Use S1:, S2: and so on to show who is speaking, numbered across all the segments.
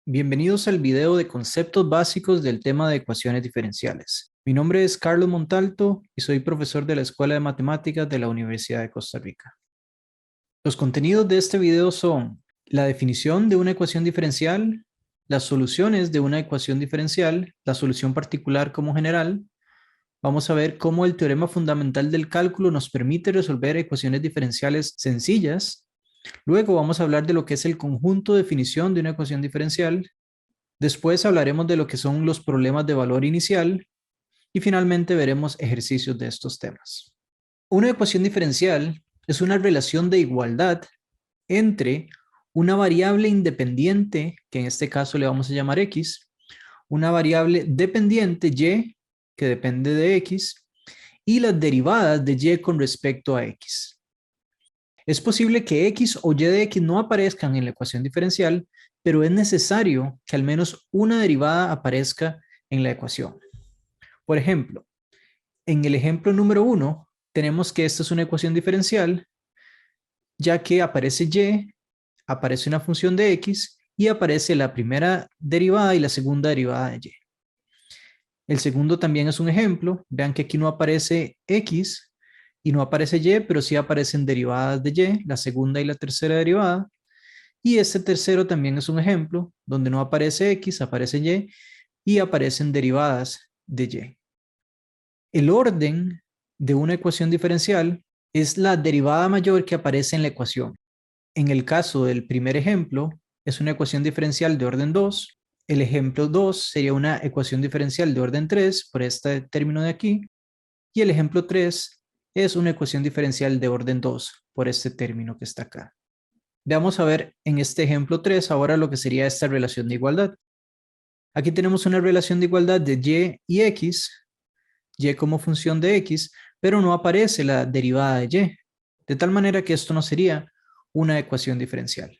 S1: Bienvenidos al video de conceptos básicos del tema de ecuaciones diferenciales. Mi nombre es Carlos Montalto y soy profesor de la Escuela de Matemáticas de la Universidad de Costa Rica. Los contenidos de este video son la definición de una ecuación diferencial, las soluciones de una ecuación diferencial, la solución particular como general. Vamos a ver cómo el teorema fundamental del cálculo nos permite resolver ecuaciones diferenciales sencillas. Luego vamos a hablar de lo que es el conjunto de definición de una ecuación diferencial. Después hablaremos de lo que son los problemas de valor inicial y finalmente veremos ejercicios de estos temas. Una ecuación diferencial es una relación de igualdad entre una variable independiente, que en este caso le vamos a llamar x, una variable dependiente y, que depende de x, y las derivadas de y con respecto a x. Es posible que x o y de x no aparezcan en la ecuación diferencial, pero es necesario que al menos una derivada aparezca en la ecuación. Por ejemplo, en el ejemplo número 1, tenemos que esta es una ecuación diferencial, ya que aparece y, aparece una función de x y aparece la primera derivada y la segunda derivada de y. El segundo también es un ejemplo. Vean que aquí no aparece x y no aparece y, pero sí aparecen derivadas de y, la segunda y la tercera derivada. Y este tercero también es un ejemplo, donde no aparece x, aparece y aparecen derivadas de y. El orden de una ecuación diferencial es la derivada mayor que aparece en la ecuación. En el caso del primer ejemplo, es una ecuación diferencial de orden 2. El ejemplo 2 sería una ecuación diferencial de orden 3 por este término de aquí. Y el ejemplo 3 es una ecuación diferencial de orden 2 por este término que está acá. Vamos a ver en este ejemplo 3 ahora lo que sería esta relación de igualdad. Aquí tenemos una relación de igualdad de y x, y como función de x, pero no aparece la derivada de y, de tal manera que esto no sería una ecuación diferencial.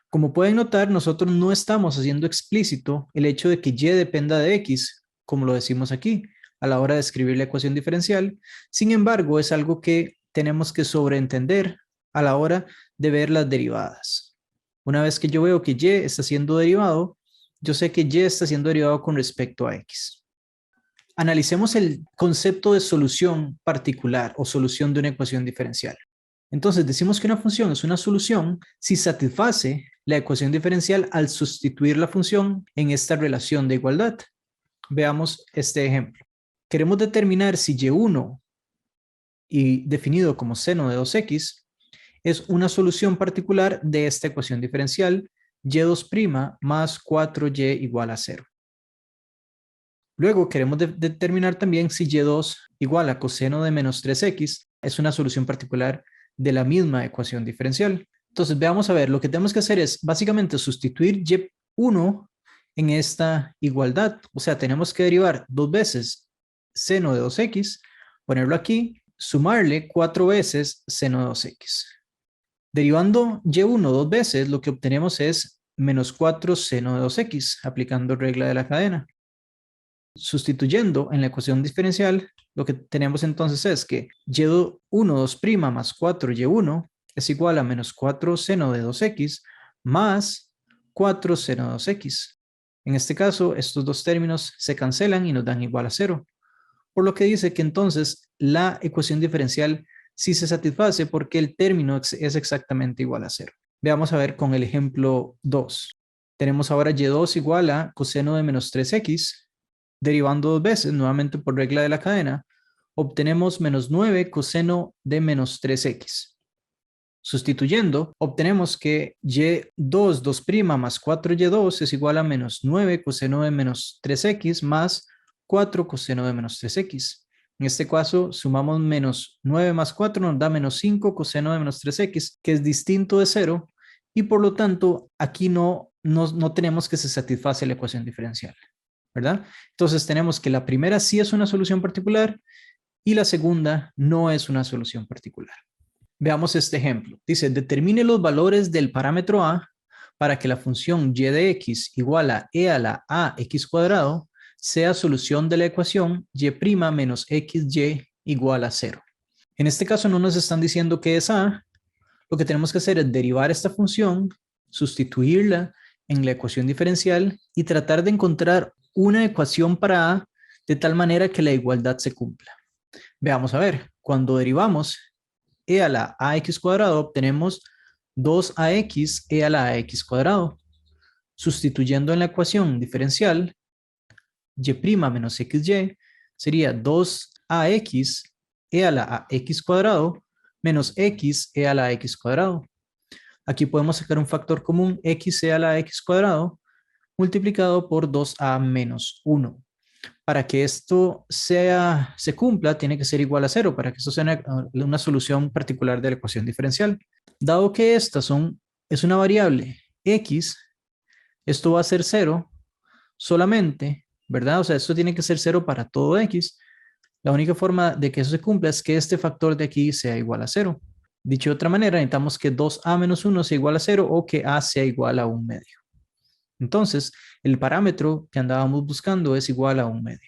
S1: Como pueden notar, nosotros no estamos haciendo explícito el hecho de que y dependa de x, como lo decimos aquí, a la hora de escribir la ecuación diferencial. Sin embargo, es algo que tenemos que sobreentender a la hora de ver las derivadas. Una vez que yo veo que y está siendo derivado, yo sé que y está siendo derivado con respecto a x. Analicemos el concepto de solución particular o solución de una ecuación diferencial. Entonces decimos que una función es una solución si satisface la ecuación diferencial al sustituir la función en esta relación de igualdad. Veamos este ejemplo. Queremos determinar si y1 y definido como seno de 2x es una solución particular de esta ecuación diferencial y2' más 4y igual a 0. Luego queremos determinar también si y2 igual a coseno de menos 3x es una solución particular de la misma ecuación diferencial. Entonces veamos a ver, lo que tenemos que hacer es básicamente sustituir y1 en esta igualdad. O sea, tenemos que derivar dos veces seno de 2x, ponerlo aquí, sumarle 4 veces seno de 2x. Derivando y1 dos veces, lo que obtenemos es menos 4 seno de 2x, aplicando regla de la cadena. Sustituyendo en la ecuación diferencial, lo que tenemos entonces es que y1 2' más 4y1 es igual a menos 4 seno de 2x más 4 seno de 2x. En este caso, estos dos términos se cancelan y nos dan igual a 0. Por lo que dice que entonces la ecuación diferencial sí se satisface porque el término es exactamente igual a 0. Veamos a ver con el ejemplo 2. Tenemos ahora y2 igual a coseno de menos 3x. Derivando dos veces, nuevamente por regla de la cadena, obtenemos menos 9 coseno de menos 3x. Sustituyendo, obtenemos que y2 2' más 4y2 es igual a menos 9 coseno de menos 3x más 4 coseno de menos 3x. En este caso, sumamos menos 9 más 4 nos da menos 5 coseno de menos 3x, que es distinto de 0, y por lo tanto, aquí no tenemos que se satisface la ecuación diferencial, ¿verdad? Entonces tenemos que la primera sí es una solución particular y la segunda no es una solución particular. Veamos este ejemplo. Dice, determine los valores del parámetro a para que la función y de x igual a e a la ax cuadrado sea solución de la ecuación y' menos xy igual a 0. En este caso no nos están diciendo qué es a. Lo que tenemos que hacer es derivar esta función, sustituirla en la ecuación diferencial y tratar de encontrar una ecuación para a de tal manera que la igualdad se cumpla. Veamos a ver, cuando derivamos e a la ax cuadrado, obtenemos 2ax e a la ax cuadrado. Sustituyendo en la ecuación diferencial, y' menos xy sería 2ax e a la ax cuadrado menos x e a la x cuadrado. Aquí podemos sacar un factor común, x e a la x cuadrado multiplicado por 2a menos 1. Para que esto se cumpla, tiene que ser igual a 0, para que esto sea una solución particular de la ecuación diferencial. Dado que es una variable x, esto va a ser 0 solamente, ¿verdad? O sea, esto tiene que ser 0 para todo x. La única forma de que eso se cumpla es que este factor de aquí sea igual a 0. Dicho de otra manera, necesitamos que 2a menos 1 sea igual a 0 o que a sea igual a 1/2. Entonces, el parámetro que andábamos buscando es igual a 1/2.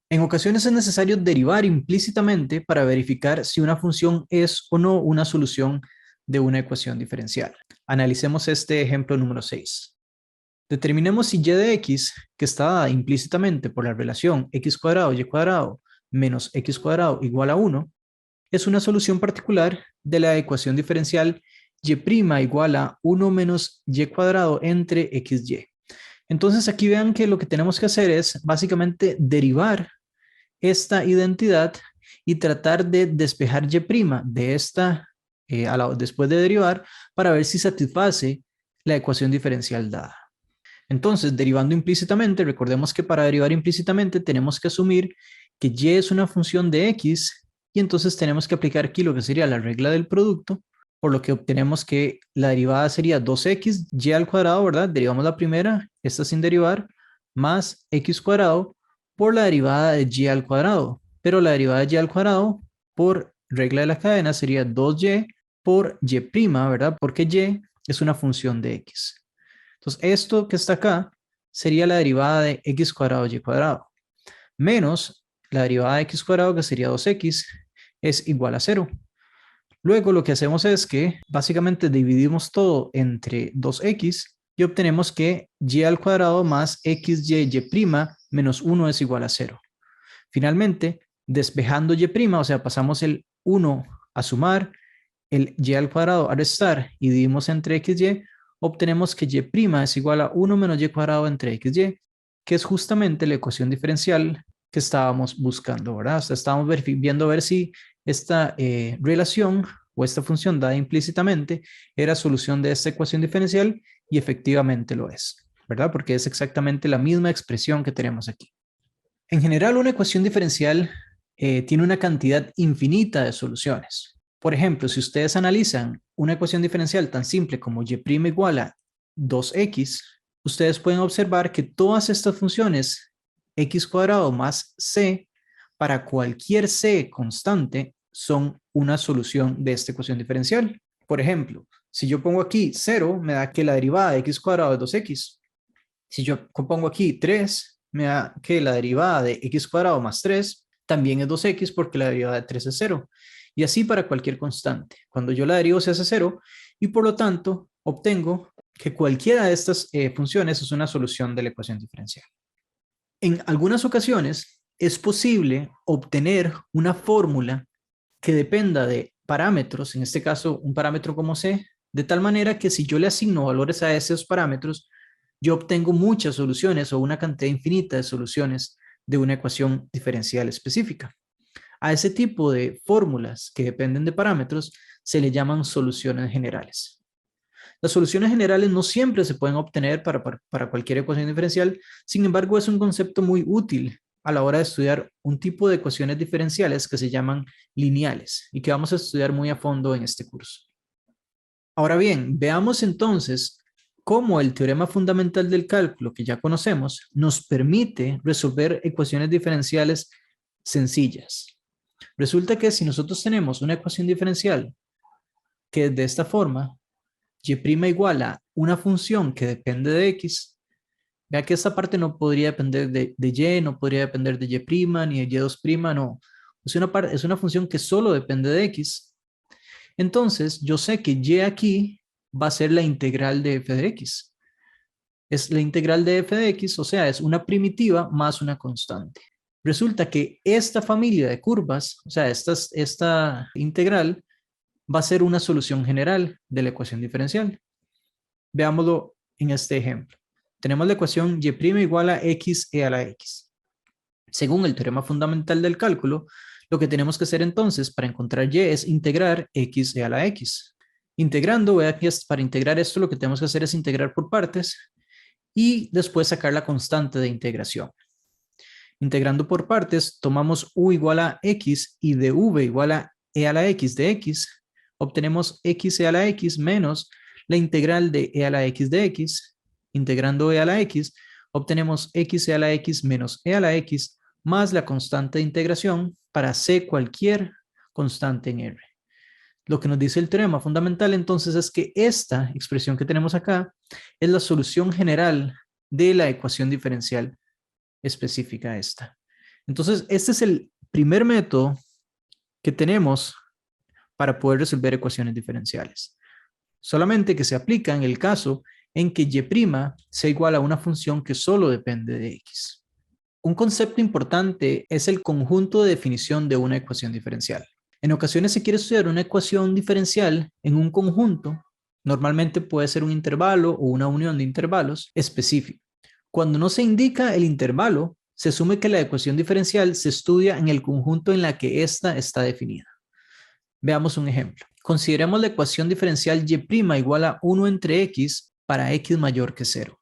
S1: En ocasiones es necesario derivar implícitamente para verificar si una función es o no una solución de una ecuación diferencial. Analicemos este ejemplo número 6. Determinemos si y de x, que está dada implícitamente por la relación x cuadrado y cuadrado menos x cuadrado igual a 1, es una solución particular de la ecuación diferencial y' igual a 1 menos y cuadrado entre xy. Entonces aquí vean que lo que tenemos que hacer es básicamente derivar esta identidad y tratar de despejar y' de esta después de derivar para ver si satisface la ecuación diferencial dada. Entonces, derivando implícitamente, recordemos que para derivar implícitamente tenemos que asumir que y es una función de x y entonces tenemos que aplicar aquí lo que sería la regla del producto, por lo que obtenemos que la derivada sería 2x y al cuadrado, ¿verdad? Derivamos la primera, esta sin derivar, más x cuadrado por la derivada de y al cuadrado. Pero la derivada de y al cuadrado por regla de la cadena sería 2y por y', ¿verdad? Porque y es una función de x. Entonces, esto que está acá sería la derivada de x cuadrado y cuadrado, menos la derivada de x cuadrado, que sería 2x, es igual a 0. Luego lo que hacemos es que básicamente dividimos todo entre 2x y obtenemos que y al cuadrado más xy menos 1 es igual a 0. Finalmente, despejando y', o sea, pasamos el 1 a sumar, el y al cuadrado a restar y dividimos entre xy, obtenemos que y' es igual a 1 menos y cuadrado entre xy, que es justamente la ecuación diferencial que estábamos buscando, ¿verdad? O sea, estábamos viendo a ver si esta relación o esta función dada implícitamente era solución de esta ecuación diferencial y efectivamente lo es, ¿verdad? Porque es exactamente la misma expresión que tenemos aquí. En general, una ecuación diferencial tiene una cantidad infinita de soluciones. Por ejemplo, si ustedes analizan una ecuación diferencial tan simple como y' igual a 2x, ustedes pueden observar que todas estas funciones, x cuadrado más c, para cualquier c constante, son una solución de esta ecuación diferencial. Por ejemplo, si yo pongo aquí 0, me da que la derivada de x cuadrado es 2x. Si yo pongo aquí 3, me da que la derivada de x cuadrado más 3 también es 2x porque la derivada de 3 es 0. Y así para cualquier constante. Cuando yo la derivo se hace 0 y por lo tanto obtengo que cualquiera de estas funciones es una solución de la ecuación diferencial. En algunas ocasiones es posible obtener una fórmula que dependa de parámetros, en este caso un parámetro como c, de tal manera que si yo le asigno valores a esos parámetros, yo obtengo muchas soluciones o una cantidad infinita de soluciones de una ecuación diferencial específica. A ese tipo de fórmulas que dependen de parámetros se le llaman soluciones generales. Las soluciones generales no siempre se pueden obtener para cualquier ecuación diferencial, sin embargo es un concepto muy útil a la hora de estudiar un tipo de ecuaciones diferenciales que se llaman lineales y que vamos a estudiar muy a fondo en este curso. Ahora bien, veamos entonces cómo el teorema fundamental del cálculo que ya conocemos nos permite resolver ecuaciones diferenciales sencillas. Resulta que si nosotros tenemos una ecuación diferencial que es de esta forma, y' igual a una función que depende de x, vea que esta parte no podría depender de y, no podría depender de y', ni de y2', no. Es una función que solo depende de x. Entonces, yo sé que y aquí va a ser la integral de f de x. es la integral de f de x, o sea, es una primitiva más una constante. Resulta que esta familia de curvas, o sea, esta integral va a ser una solución general de la ecuación diferencial. Veámoslo en este ejemplo. Tenemos la ecuación y' igual a x e a la x. Según el teorema fundamental del cálculo, lo que tenemos que hacer entonces para encontrar y es integrar x e a la x. Integrando, vea que para integrar esto lo que tenemos que hacer es integrar por partes y después sacar la constante de integración. Integrando por partes, tomamos u igual a x y de v igual a e a la x de x, obtenemos x e a la x menos la integral de e a la x de x. Integrando e a la x, obtenemos x e a la x menos e a la x más la constante de integración para c cualquier constante en R. Lo que nos dice el teorema fundamental entonces es que esta expresión que tenemos acá es la solución general de la ecuación diferencial específica esta. Entonces, este es el primer método que tenemos para poder resolver ecuaciones diferenciales. Solamente que se aplica en el caso en que y' sea igual a una función que solo depende de x. Un concepto importante es el conjunto de definición de una ecuación diferencial. En ocasiones se quiere estudiar una ecuación diferencial en un conjunto, normalmente puede ser un intervalo o una unión de intervalos específico. Cuando no se indica el intervalo, se asume que la ecuación diferencial se estudia en el conjunto en la que ésta está definida. Veamos un ejemplo. Consideremos la ecuación diferencial y' igual a 1 entre x para x mayor que 0.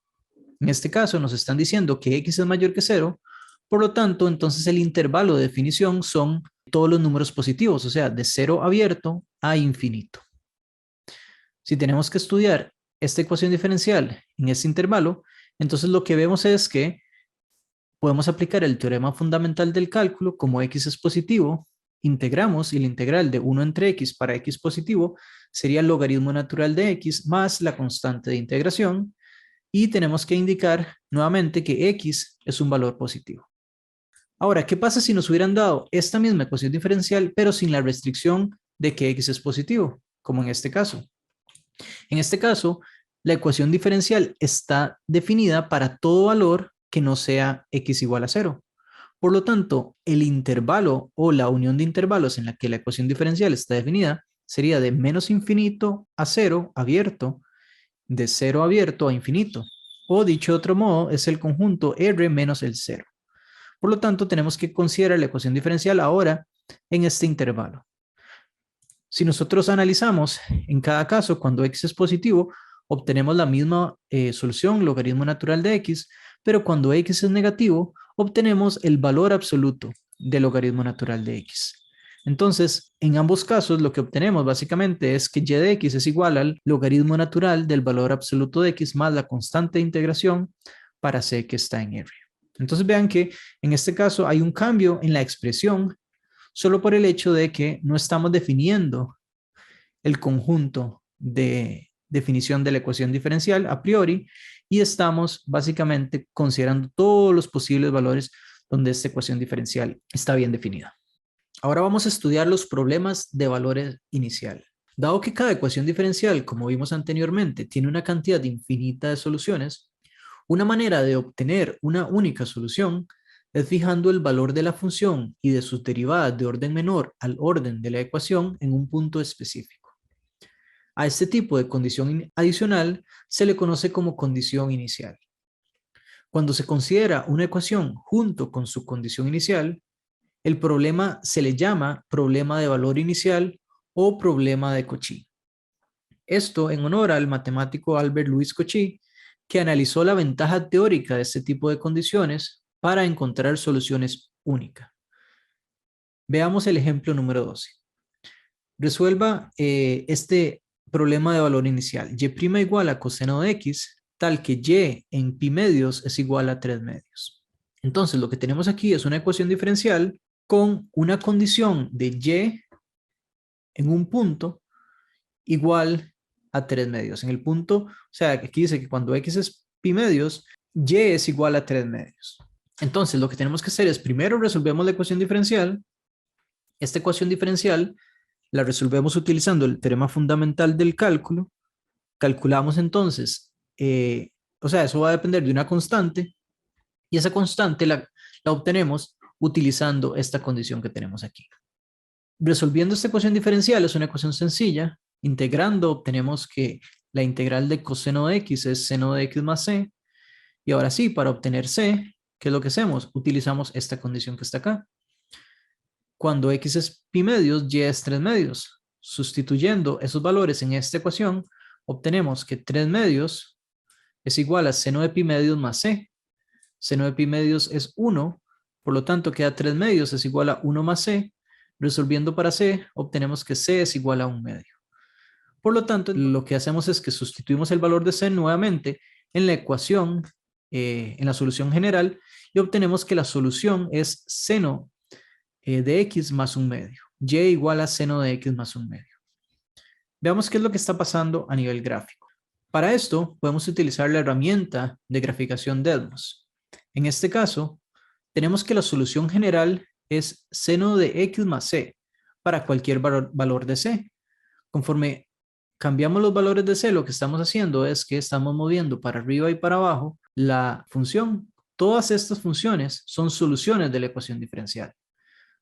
S1: En este caso nos están diciendo que x es mayor que 0, por lo tanto, entonces el intervalo de definición son todos los números positivos, o sea, de 0 abierto a infinito. Si tenemos que estudiar esta ecuación diferencial en este intervalo, entonces lo que vemos es que podemos aplicar el teorema fundamental del cálculo. Como x es positivo, integramos y la integral de 1 entre x para x positivo sería el logaritmo natural de x más la constante de integración, y tenemos que indicar nuevamente que x es un valor positivo. Ahora, ¿qué pasa si nos hubieran dado esta misma ecuación diferencial pero sin la restricción de que x es positivo, como en este caso? En este caso, la ecuación diferencial está definida para todo valor que no sea x igual a 0. Por lo tanto, el intervalo o la unión de intervalos en la que la ecuación diferencial está definida sería de menos infinito a 0 abierto, de 0 abierto a infinito. O dicho de otro modo, es el conjunto R menos el 0. Por lo tanto, tenemos que considerar la ecuación diferencial ahora en este intervalo. Si nosotros analizamos en cada caso, cuando x es positivo, obtenemos la misma solución, logaritmo natural de x, pero cuando x es negativo, obtenemos el valor absoluto del logaritmo natural de x. Entonces, en ambos casos, lo que obtenemos básicamente es que y de x es igual al logaritmo natural del valor absoluto de x más la constante de integración para c que está en R. Entonces, vean que en este caso hay un cambio en la expresión solo por el hecho de que no estamos definiendo el conjunto de definición de la ecuación diferencial a priori y estamos básicamente considerando todos los posibles valores donde esta ecuación diferencial está bien definida. Ahora vamos a estudiar los problemas de valores inicial. Dado que cada ecuación diferencial, como vimos anteriormente, tiene una cantidad infinita de soluciones, una manera de obtener una única solución es fijando el valor de la función y de sus derivadas de orden menor al orden de la ecuación en un punto específico. A este tipo de condición adicional se le conoce como condición inicial. Cuando se considera una ecuación junto con su condición inicial, el problema se le llama problema de valor inicial o problema de Cauchy. Esto en honor al matemático Albert Louis Cauchy, que analizó la ventaja teórica de este tipo de condiciones para encontrar soluciones únicas. Veamos el ejemplo número 12. Resuelva este problema de valor inicial. Y' igual a coseno de x, tal que y en pi medios es igual a 3 medios. Entonces, lo que tenemos aquí es una ecuación diferencial con una condición de y en un punto igual a 3 medios. En el punto, o sea, aquí dice que cuando x es pi medios, y es igual a 3 medios. Entonces, lo que tenemos que hacer es primero resolvemos la ecuación diferencial. Esta ecuación diferencial la resolvemos utilizando el teorema fundamental del cálculo. Calculamos entonces, O sea, eso va a depender de una constante y esa constante la obtenemos utilizando esta condición que tenemos aquí. Resolviendo esta ecuación diferencial es una ecuación sencilla. Integrando obtenemos que la integral de coseno de x es seno de x más c. Y ahora sí, para obtener c, ¿qué es lo que hacemos? Utilizamos esta condición que está acá. Cuando x es pi medios, y es 3 medios. Sustituyendo esos valores en esta ecuación, obtenemos que 3 medios es igual a seno de pi medios más c. Seno de pi medios es 1, por lo tanto queda 3 medios es igual a 1 más c. Resolviendo para c, obtenemos que c es igual a 1 medio. Por lo tanto, lo que hacemos es que sustituimos el valor de c nuevamente en la ecuación, en la solución general, y obtenemos que la solución es seno de x más 1 medio. Y igual a seno de x más 1 medio. Veamos qué es lo que está pasando a nivel gráfico. Para esto, podemos utilizar la herramienta de graficación Desmos. En este caso, tenemos que la solución general es seno de x más c para cualquier valor de c. Conforme cambiamos los valores de c, lo que estamos haciendo es que estamos moviendo para arriba y para abajo la función. Todas estas funciones son soluciones de la ecuación diferencial.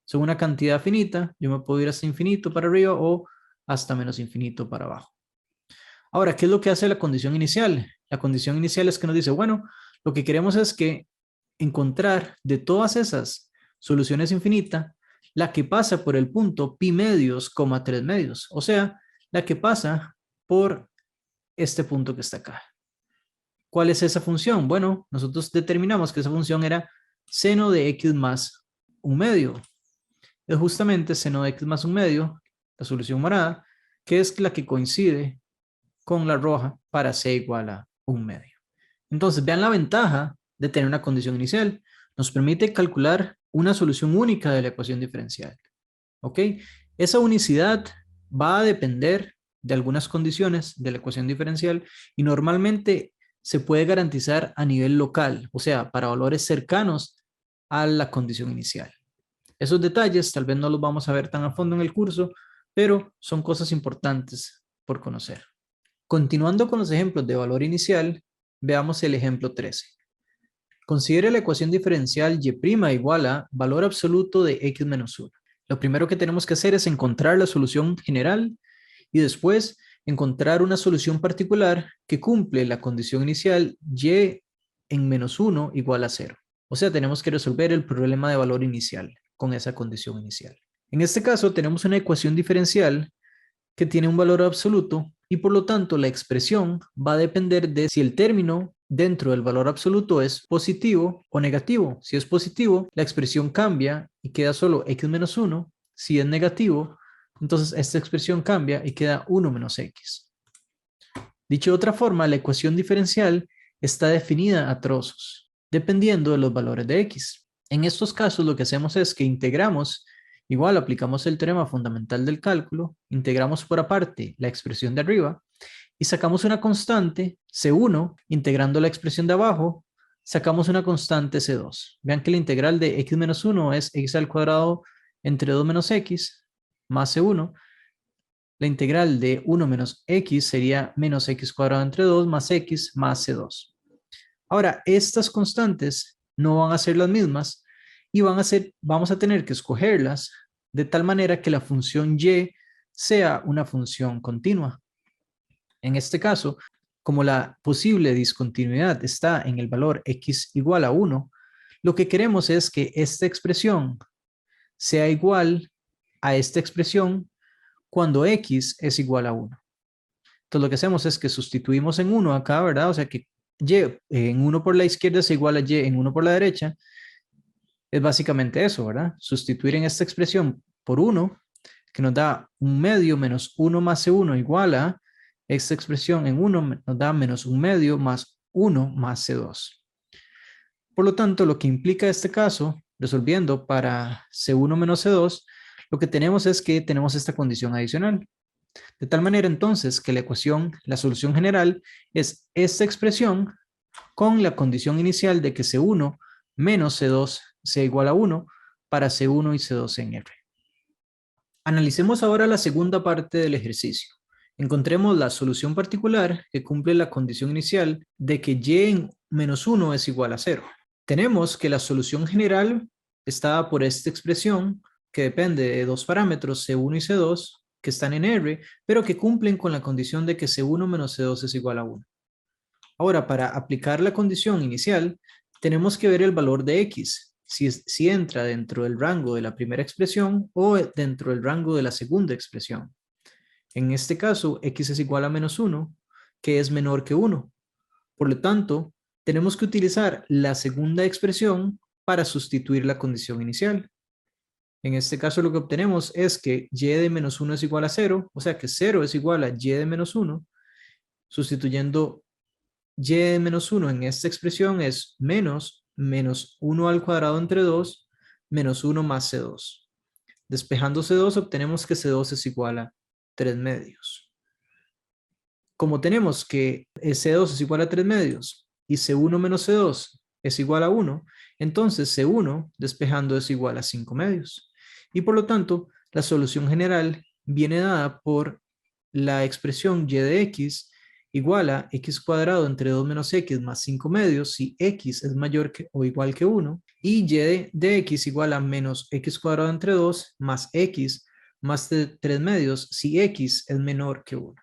S1: Son una cantidad finita, yo me puedo ir hasta infinito para arriba o hasta menos infinito para abajo. Ahora, ¿qué es lo que hace la condición inicial? La condición inicial es que nos dice, bueno, lo que queremos es que encontrar de todas esas soluciones infinitas, la que pasa por el punto pi medios, 3 medios. O sea, la que pasa por este punto que está acá. ¿Cuál es esa función? Bueno, nosotros determinamos que esa función era seno de x más 1 medio. Es justamente seno de x más 1 medio, la solución morada, que es la que coincide con la roja para c igual a 1 medio. Entonces, vean la ventaja de tener una condición inicial. Nos permite calcular una solución única de la ecuación diferencial. ¿Ok? Esa unicidad va a depender de algunas condiciones de la ecuación diferencial y normalmente se puede garantizar a nivel local, o sea, para valores cercanos a la condición inicial. Esos detalles tal vez no los vamos a ver tan a fondo en el curso, pero son cosas importantes por conocer. Continuando con los ejemplos de valor inicial, veamos el ejemplo 13. Considere la ecuación diferencial y' igual a valor absoluto de x menos 1. Lo primero que tenemos que hacer es encontrar la solución general y después encontrar una solución particular que cumple la condición inicial y en menos 1 igual a 0. O sea, tenemos que resolver el problema de valor inicial con esa condición inicial. En este caso, tenemos una ecuación diferencial que tiene un valor absoluto y por lo tanto la expresión va a depender de si el término dentro del valor absoluto es positivo o negativo. Si es positivo, la expresión cambia y queda solo x menos 1. Si es negativo, entonces esta expresión cambia y queda 1 menos x. Dicho de otra forma, la ecuación diferencial está definida a trozos, dependiendo de los valores de x. En estos casos lo que hacemos es que integramos. Igual aplicamos el teorema fundamental del cálculo, integramos por aparte la expresión de arriba y sacamos una constante C1, integrando la expresión de abajo, sacamos una constante C2. Vean que la integral de x menos 1 es x al cuadrado entre 2 menos x más C1. La integral de 1 menos x sería menos x cuadrado entre 2 más x más C2. Ahora, estas constantes no van a ser las mismas y vamos a tener que escogerlas de tal manera que la función y sea una función continua. En este caso, como la posible discontinuidad está en el valor x igual a 1, lo que queremos es que esta expresión sea igual a esta expresión cuando x es igual a 1. Entonces lo que hacemos es que sustituimos en 1 acá, ¿verdad? O sea que y en 1 por la izquierda es igual a y en 1 por la derecha. Es básicamente eso, ¿verdad? Sustituir en esta expresión por 1, que nos da 1 medio menos 1 más C1 igual a esta expresión en 1 nos da menos 1 medio más 1 más C2. Por lo tanto, lo que implica este caso, resolviendo para C1 menos C2, lo que tenemos es que tenemos esta condición adicional. De tal manera entonces que la ecuación, la solución general es esta expresión con la condición inicial de que C1 menos C2 sea igual a 1 para C1 y C2 en R. Analicemos ahora la segunda parte del ejercicio. Encontremos la solución particular que cumple la condición inicial de que y en menos 1 es igual a 0. Tenemos que la solución general está dada por esta expresión que depende de dos parámetros C1 y C2 que están en R, pero que cumplen con la condición de que C1 menos C2 es igual a 1. Ahora, para aplicar la condición inicial, tenemos que ver el valor de X, si entra dentro del rango de la primera expresión o dentro del rango de la segunda expresión. En este caso, X es igual a menos 1, que es menor que 1. Por lo tanto, tenemos que utilizar la segunda expresión para sustituir la condición inicial. En este caso lo que obtenemos es que y de menos 1 es igual a 0, o sea que 0 es igual a y de menos 1. Sustituyendo y de menos 1 en esta expresión es menos 1 al cuadrado entre 2 menos 1 más C2. Despejando C2 obtenemos que C2 es igual a 3 medios. Como tenemos que C2 es igual a 3 medios y C1 menos C2 es igual a 1, entonces C1 despejando es igual a 5 medios. Y por lo tanto, la solución general viene dada por la expresión y de x igual a x cuadrado entre 2 menos x más 5 medios si x es mayor que o igual que 1 y y de x igual a menos x cuadrado entre 2 más x más 3 medios si x es menor que 1.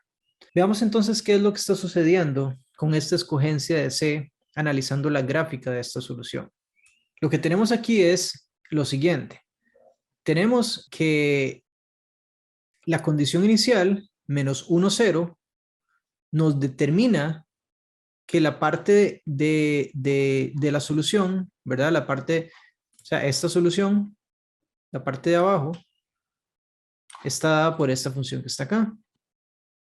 S1: Veamos entonces qué es lo que está sucediendo con esta escogencia de C analizando la gráfica de esta solución. Lo que tenemos aquí es lo siguiente. Tenemos que la condición inicial, menos 1, 0, nos determina que la parte de la solución, ¿verdad? La parte, o sea, esta solución, la parte de abajo, está dada por esta función que está acá.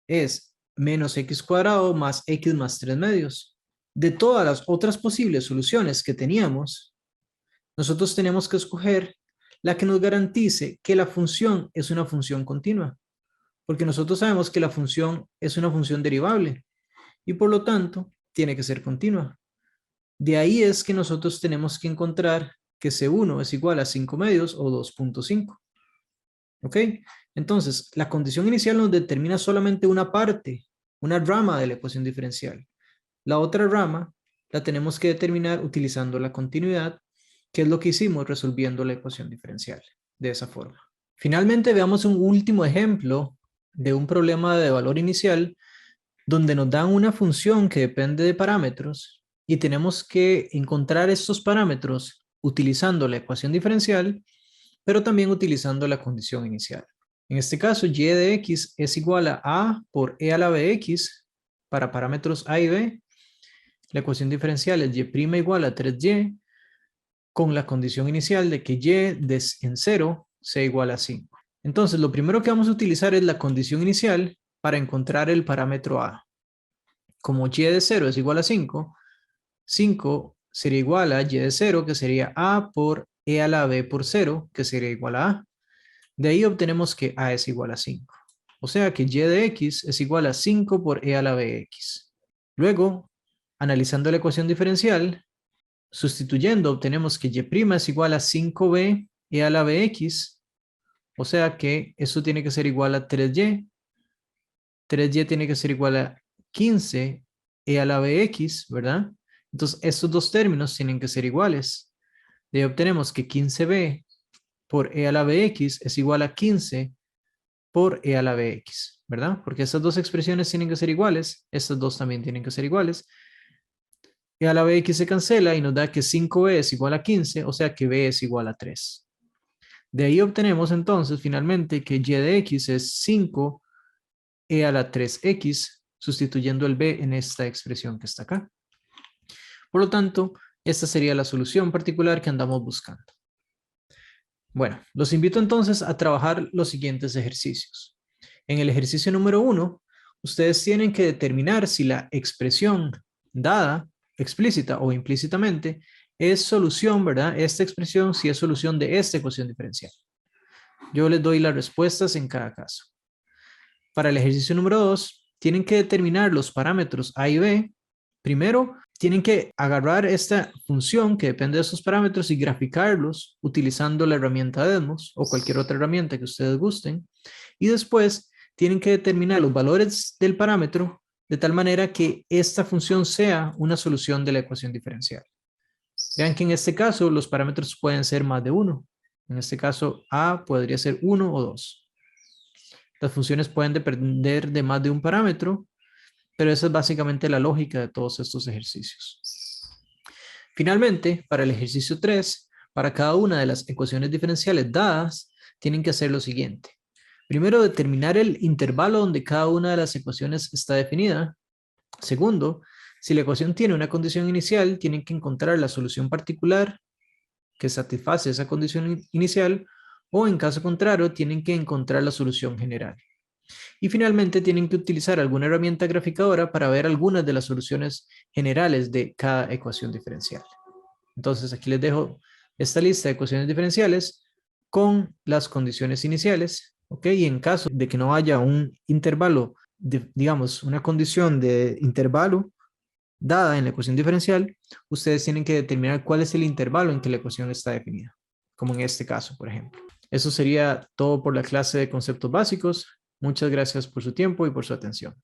S1: Es menos x cuadrado más x más 3 medios. De todas las otras posibles soluciones que teníamos, nosotros tenemos que escoger la que nos garantice que la función es una función continua, porque nosotros sabemos que la función es una función derivable y por lo tanto tiene que ser continua. De ahí es que nosotros tenemos que encontrar que C1 es igual a 5 medios o 2.5. ¿Ok? Entonces, la condición inicial nos determina solamente una parte, una rama de la ecuación diferencial. La otra rama la tenemos que determinar utilizando la continuidad, que es lo que hicimos resolviendo la ecuación diferencial de esa forma. Finalmente, veamos un último ejemplo de un problema de valor inicial donde nos dan una función que depende de parámetros y tenemos que encontrar estos parámetros utilizando la ecuación diferencial, pero también utilizando la condición inicial. En este caso, y de x es igual a por e a la bx para parámetros a y b. La ecuación diferencial es y' igual a 3y con la condición inicial de que y en 0 sea igual a 5. Entonces, lo primero que vamos a utilizar es la condición inicial para encontrar el parámetro a. Como y de 0 es igual a 5, 5 sería igual a y de 0, que sería a por e a la b por 0, que sería igual a a. De ahí obtenemos que a es igual a 5. O sea que y de x es igual a 5 por e a la bx. Luego, analizando la ecuación diferencial, sustituyendo obtenemos que y' es igual a 5b e a la bx. O sea que eso tiene que ser igual a 3y. 3y tiene que ser igual a 15 e a la bx, ¿verdad? Entonces, estos dos términos tienen que ser iguales. De ahí obtenemos que 15b por e a la bx es igual a 15 por e a la bx, ¿verdad? Porque estas dos expresiones tienen que ser iguales, estas dos también tienen que ser iguales. E a la bx se cancela y nos da que 5b es igual a 15, o sea que b es igual a 3. De ahí obtenemos entonces finalmente que y de x es 5 e a la 3x, sustituyendo el b en esta expresión que está acá. Por lo tanto, esta sería la solución particular que andamos buscando. Bueno, los invito entonces a trabajar los siguientes ejercicios. En el ejercicio número 1, ustedes tienen que determinar si la expresión dada, explícita o implícitamente, es solución, ¿verdad? Esta expresión si es solución de esta ecuación diferencial. Yo les doy las respuestas en cada caso. Para el ejercicio número 2, tienen que determinar los parámetros a y b. Primero, tienen que agarrar esta función que depende de esos parámetros y graficarlos utilizando la herramienta Desmos o cualquier otra herramienta que ustedes gusten. Y después tienen que determinar los valores del parámetro de tal manera que esta función sea una solución de la ecuación diferencial. Vean que en este caso los parámetros pueden ser más de uno. En este caso, A podría ser 1 o 2. Las funciones pueden depender de más de un parámetro, pero esa es básicamente la lógica de todos estos ejercicios. Finalmente, para el ejercicio 3, para cada una de las ecuaciones diferenciales dadas, tienen que hacer lo siguiente. Primero, determinar el intervalo donde cada una de las ecuaciones está definida. Segundo, si la ecuación tiene una condición inicial, tienen que encontrar la solución particular que satisface esa condición inicial, o en caso contrario, tienen que encontrar la solución general. Y finalmente, tienen que utilizar alguna herramienta graficadora para ver algunas de las soluciones generales de cada ecuación diferencial. Entonces, aquí les dejo esta lista de ecuaciones diferenciales con las condiciones iniciales, ¿ok? Y en caso de que no haya un intervalo, digamos, una condición de intervalo dada en la ecuación diferencial, ustedes tienen que determinar cuál es el intervalo en que la ecuación está definida, como en este caso, por ejemplo. Eso sería todo por la clase de conceptos básicos. Muchas gracias por su tiempo y por su atención.